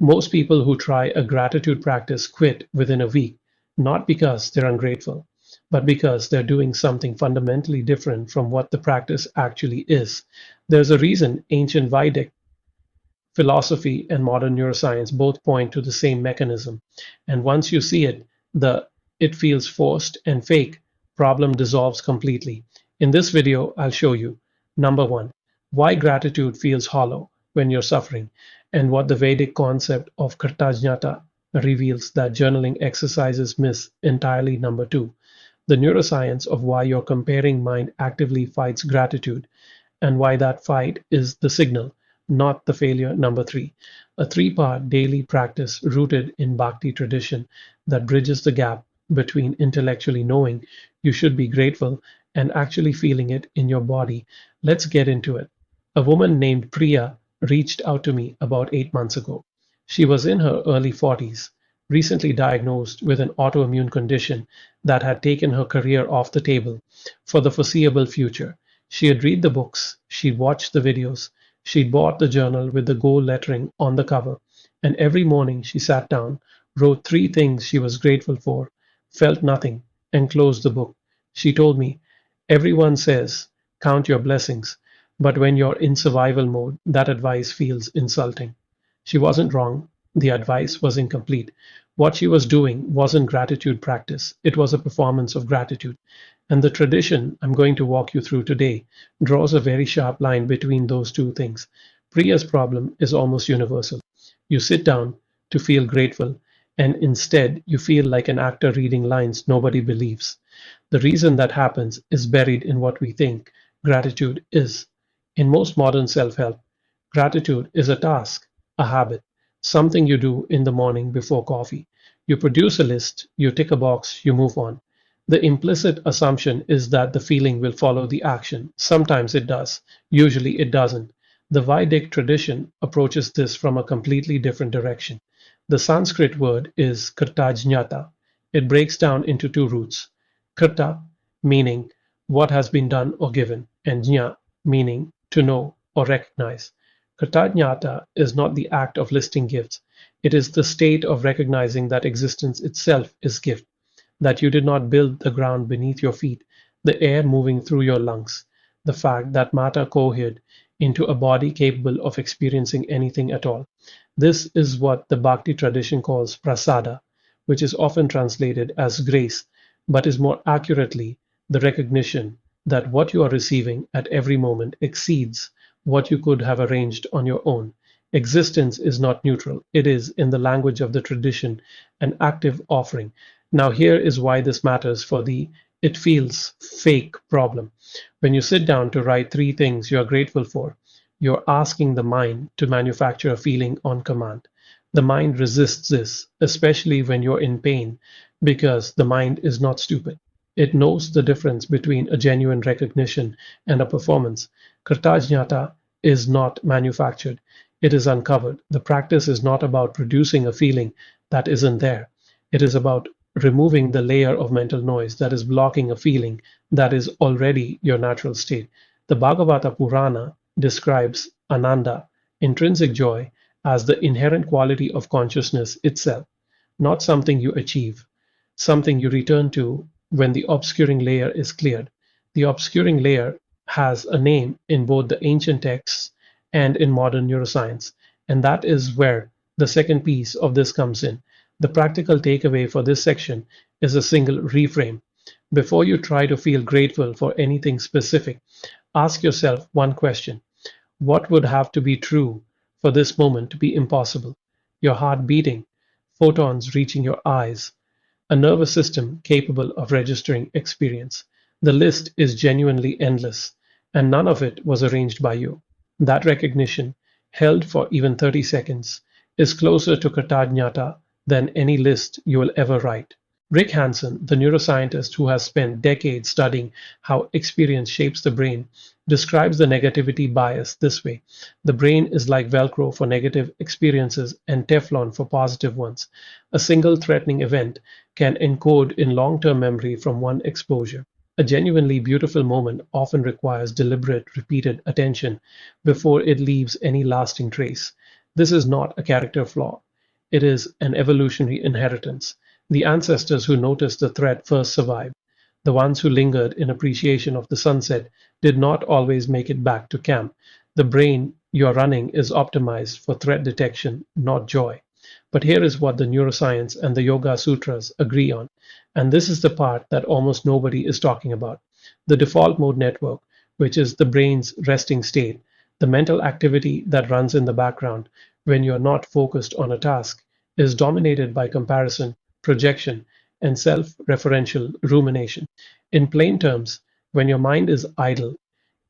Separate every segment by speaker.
Speaker 1: Most people who try a gratitude practice quit within a week, not because they're ungrateful, but because they're doing something fundamentally different from what the practice actually is. There's a reason ancient Vedic philosophy and modern neuroscience both point to the same mechanism. And once you see it, the it feels forced and fake problem dissolves completely. In this video, I'll show you number one, why gratitude feels hollow when you're suffering, and what the Vedic concept of Kartajnata reveals that journaling exercises miss entirely. Number two, the neuroscience of why your comparing mind actively fights gratitude and why that fight is the signal, not the failure. Number three, a three-part daily practice rooted in Bhakti tradition that bridges the gap between intellectually knowing you should be grateful and actually feeling it in your body. Let's get into it. A woman named Priya reached out to me about 8 months ago. She was in her early 40s, recently diagnosed with an autoimmune condition that had taken her career off the table for the foreseeable future. She had read the books, she'd watched the videos, she'd bought the journal with the gold lettering on the cover, and every morning she sat down, wrote three things she was grateful for, felt nothing, and closed the book. She told me, everyone says, count your blessings, but when you're in survival mode, that advice feels insulting. She wasn't wrong. The advice was incomplete. What she was doing wasn't gratitude practice, it was a performance of gratitude. And the tradition I'm going to walk you through today draws a very sharp line between those two things. Priya's problem is almost universal. You sit down to feel grateful, and instead you feel like an actor reading lines nobody believes. The reason that happens is buried in what we think gratitude is. In most modern self help, gratitude is a task, a habit, something you do in the morning before coffee. You produce a list, you tick a box, you move on. The implicit assumption is that the feeling will follow the action. Sometimes it does, usually it doesn't. The Vedic tradition approaches this from a completely different direction. The Sanskrit word is Kartajñata. It breaks down into two roots. Karta, meaning what has been done or given, and Jna, meaning to know or recognize. Kartajñata is not the act of listing gifts. It is the state of recognizing that existence itself is gift, that you did not build the ground beneath your feet, the air moving through your lungs, the fact that matter cohered into a body capable of experiencing anything at all. This is what the Bhakti tradition calls prasada, which is often translated as grace, but is more accurately the recognition that what you are receiving at every moment exceeds what you could have arranged on your own. Existence is not neutral. It is, in the language of the tradition, an active offering. Now, here is why this matters for the it feels fake problem. When you sit down to write three things you are grateful for, you're asking the mind to manufacture a feeling on command. The mind resists this, especially when you're in pain, because the mind is not stupid. It knows the difference between a genuine recognition and a performance. Kartajñata is not manufactured, it is uncovered. The practice is not about producing a feeling that isn't there. It is about removing the layer of mental noise that is blocking a feeling that is already your natural state. The Bhagavata Purana describes Ananda, intrinsic joy, as the inherent quality of consciousness itself, not something you achieve, something you return to when the obscuring layer is cleared. The obscuring layer has a name in both the ancient texts and in modern neuroscience, and that is where the second piece of this comes in. The practical takeaway for this section is a single reframe. Before you try to feel grateful for anything specific, ask yourself one question. What would have to be true for this moment to be impossible? Your heart beating, photons reaching your eyes, a nervous system capable of registering experience. The list is genuinely endless, and none of it was arranged by you. That recognition, held for even 30 seconds, is closer to Kartajñata than any list you will ever write. Rick Hanson, the neuroscientist who has spent decades studying how experience shapes the brain, describes the negativity bias this way. The brain is like Velcro for negative experiences and Teflon for positive ones. A single threatening event can encode in long-term memory from one exposure. A genuinely beautiful moment often requires deliberate, repeated attention before it leaves any lasting trace. This is not a character flaw. It is an evolutionary inheritance. The ancestors who noticed the threat first survived. The ones who lingered in appreciation of the sunset did not always make it back to camp. The brain you're running is optimized for threat detection, not joy. But here is what the neuroscience and the Yoga Sutras agree on, and this is the part that almost nobody is talking about. The default mode network, which is the brain's resting state, the mental activity that runs in the background when you're not focused on a task, is dominated by comparison, projection, and self referential rumination. In plain terms, when your mind is idle,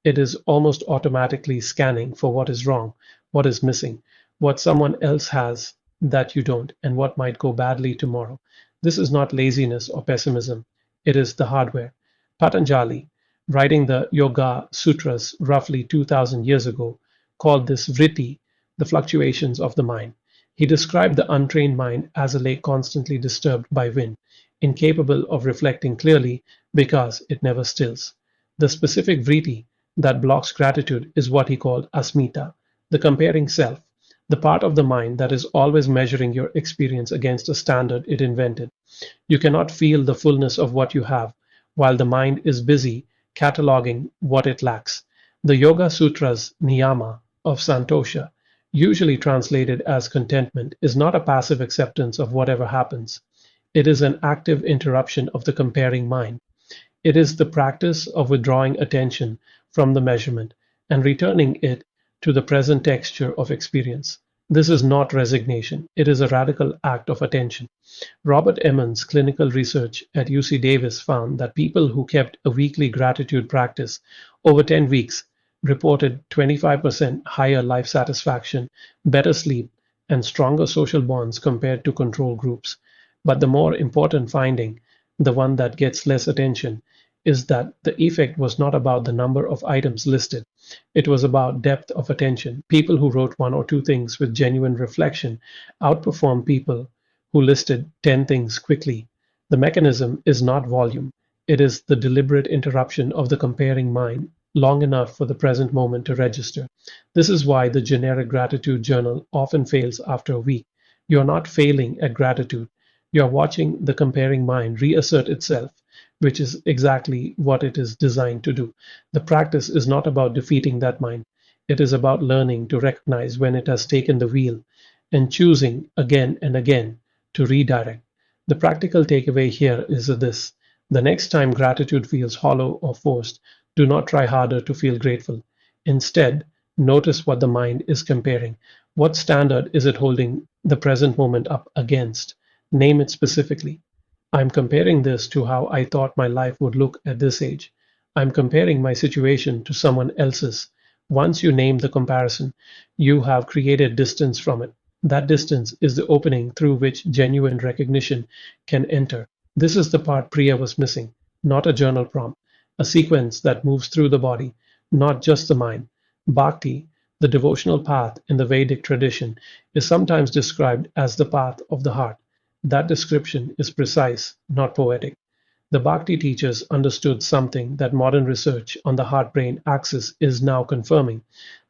Speaker 1: it is almost automatically scanning for what is wrong, what is missing, what someone else has that you don't, and what might go badly tomorrow. This is not laziness or pessimism, it is the hardware. Patanjali, writing the Yoga Sutras roughly 2000 years ago, called this vritti, the fluctuations of the mind. He described the untrained mind as a lake constantly disturbed by wind, incapable of reflecting clearly because it never stills. The specific vritti that blocks gratitude is what he called asmita, the comparing self, the part of the mind that is always measuring your experience against a standard it invented. You cannot feel the fullness of what you have while the mind is busy cataloging what it lacks. The Yoga Sutras niyama of Santosha, usually translated as contentment, is not a passive acceptance of whatever happens. It is an active interruption of the comparing mind. It is the practice of withdrawing attention from the measurement and returning it to the present texture of experience. This is not resignation, it is a radical act of attention. Robert Emmons' clinical research at UC Davis found that people who kept a weekly gratitude practice over 10 weeks reported 25% higher life satisfaction, better sleep, and stronger social bonds compared to control groups. But the more important finding, the one that gets less attention, is that the effect was not about the number of items listed. It was about depth of attention. People who wrote one or two things with genuine reflection outperformed people who listed 10 things quickly. The mechanism is not volume, it is the deliberate interruption of the comparing mind long enough for the present moment to register. This is why the generic gratitude journal often fails after a week. You're not failing at gratitude. You're watching the comparing mind reassert itself, which is exactly what it is designed to do. The practice is not about defeating that mind. It is about learning to recognize when it has taken the wheel and choosing again and again to redirect. The practical takeaway here is this: the next time gratitude feels hollow or forced, do not try harder to feel grateful. Instead, notice what the mind is comparing. What standard is it holding the present moment up against? Name it specifically. I'm comparing this to how I thought my life would look at this age. I'm comparing my situation to someone else's. Once you name the comparison, you have created distance from it. That distance is the opening through which genuine recognition can enter. This is the part Priya was missing, not a journal prompt, a sequence that moves through the body, not just the mind. Bhakti, the devotional path in the Vedic tradition, is sometimes described as the path of the heart. That description is precise, not poetic. The Bhakti teachers understood something that modern research on the heart brain axis is now confirming,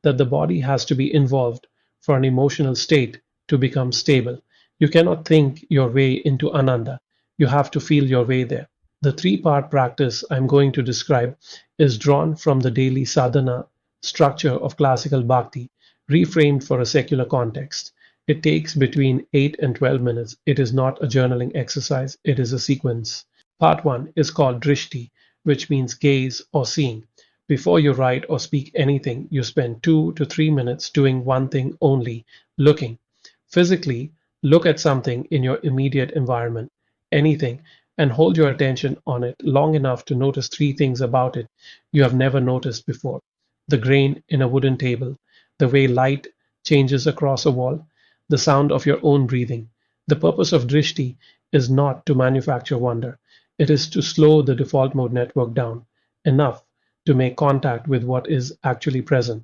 Speaker 1: that the body has to be involved for an emotional state to become stable. You cannot think your way into Ananda, you have to feel your way there. The three-part practice I'm going to describe is drawn from the daily sadhana structure of classical bhakti, reframed for a secular context. It takes between 8 and 12 minutes. It is not a journaling exercise, it is a sequence. Part 1 is called drishti, which means gaze or seeing. Before you write or speak anything, you spend 2 to 3 minutes doing one thing only, looking. Physically, look at something in your immediate environment, anything, and hold your attention on it long enough to notice three things about it you have never noticed before: the grain in a wooden table, the way light changes across a wall, the sound of your own breathing. The purpose of drishti is not to manufacture wonder, it is to slow the default mode network down enough to make contact with what is actually present.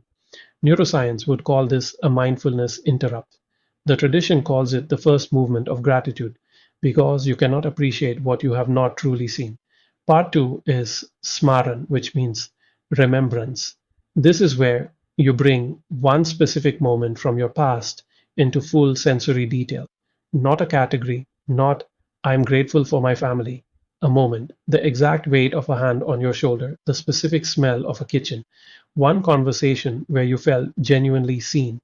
Speaker 1: Neuroscience would call this a mindfulness interrupt. The tradition calls it the first movement of gratitude because you cannot appreciate what you have not truly seen. Part 2 is smaran, which means remembrance. This is where you bring one specific moment from your past into full sensory detail. not a category, not I'm grateful for my family. A moment, the exact weight of a hand on your shoulder, the specific smell of a kitchen, one conversation where you felt genuinely seen.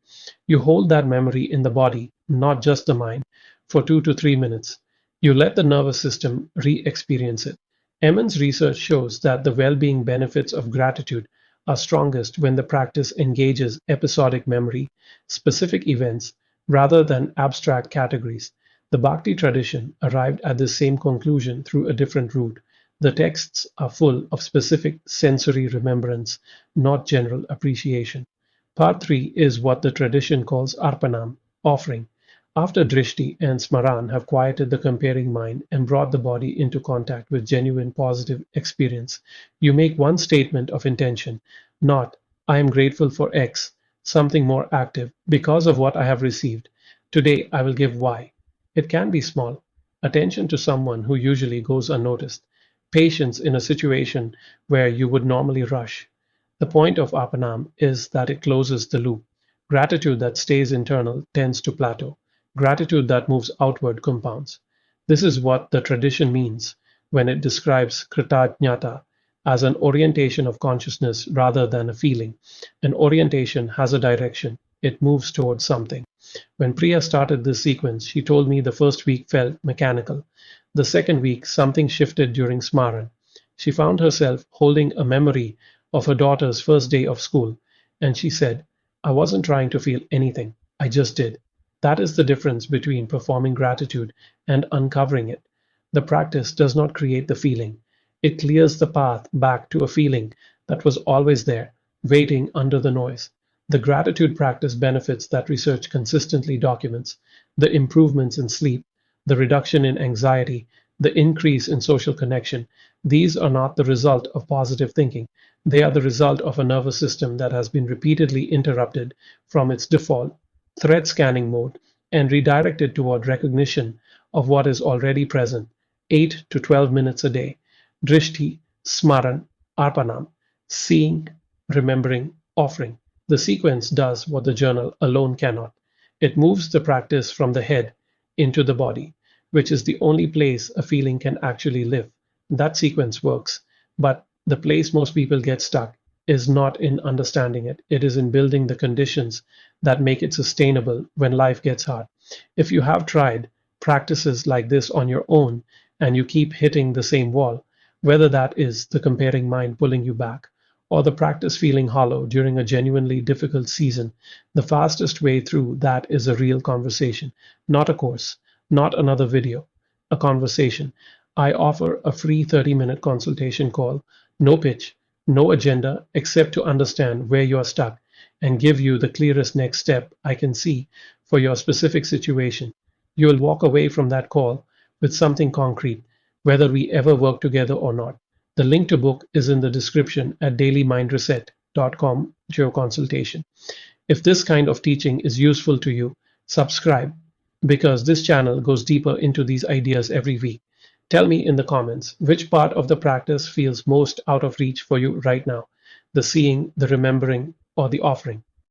Speaker 1: You hold that memory in the body, not just the mind, for 2 to 3 minutes. You let the nervous system re experience it. Emin's research shows that the well being benefits of gratitude are strongest when the practice engages episodic memory, specific events, rather than abstract categories. The Bhakti tradition arrived at the same conclusion through a different route. The texts are full of specific sensory remembrance, not general appreciation. Part 3 is what the tradition calls arpanam, offering. After drishti and smaran have quieted the comparing mind and brought the body into contact with genuine positive experience, you make one statement of intention, not I am grateful for X, something more active, because of what I have received. Today I will give Y. It can be small. Attention to someone who usually goes unnoticed. Patience in a situation where you would normally rush. The point of Apanam is that it closes the loop. Gratitude that stays internal tends to plateau. Gratitude that moves outward compounds. This is what the tradition means when it describes Kritajnata as an orientation of consciousness rather than a feeling. An orientation has a direction, it moves towards something. When Priya started this sequence, she told me the first week felt mechanical. The second week, something shifted during Smaran. She found herself holding a memory of her daughter's first day of school, and she said, I wasn't trying to feel anything, I just did. That is the difference between performing gratitude and uncovering it. The practice does not create the feeling, it clears the path back to a feeling that was always there, waiting under the noise. The gratitude practice benefits that research consistently documents, the improvements in sleep, the reduction in anxiety, the increase in social connection. These are not the result of positive thinking. They are the result of a nervous system that has been repeatedly interrupted from its default threat scanning mode and redirected toward recognition of what is already present, 8 to 12 minutes a day. Drishti, Smaran, Arpanam, seeing, remembering, offering. The sequence does what the journal alone cannot. It moves the practice from the head into the body, which is the only place a feeling can actually live. That sequence works, but the place most people get stuck is not in understanding it. It is in building the conditions that make it sustainable when life gets hard. If you have tried practices like this on your own and you keep hitting the same wall, whether that is the comparing mind pulling you back or the practice feeling hollow during a genuinely difficult season, the fastest way through that is a real conversation, not a course, not another video, a conversation. I offer a free 30-minute consultation call, no pitch, no agenda except to understand where you are stuck and give you the clearest next step I can see for your specific situation. You will walk away from that call with something concrete, whether we ever work together or not. The link to book is in the description at dailymindreset.com/consultation. If this kind of teaching is useful to you, subscribe because this channel goes deeper into these ideas every week. Tell me in the comments which part of the practice feels most out of reach for you right now, the seeing, the remembering, or the offering.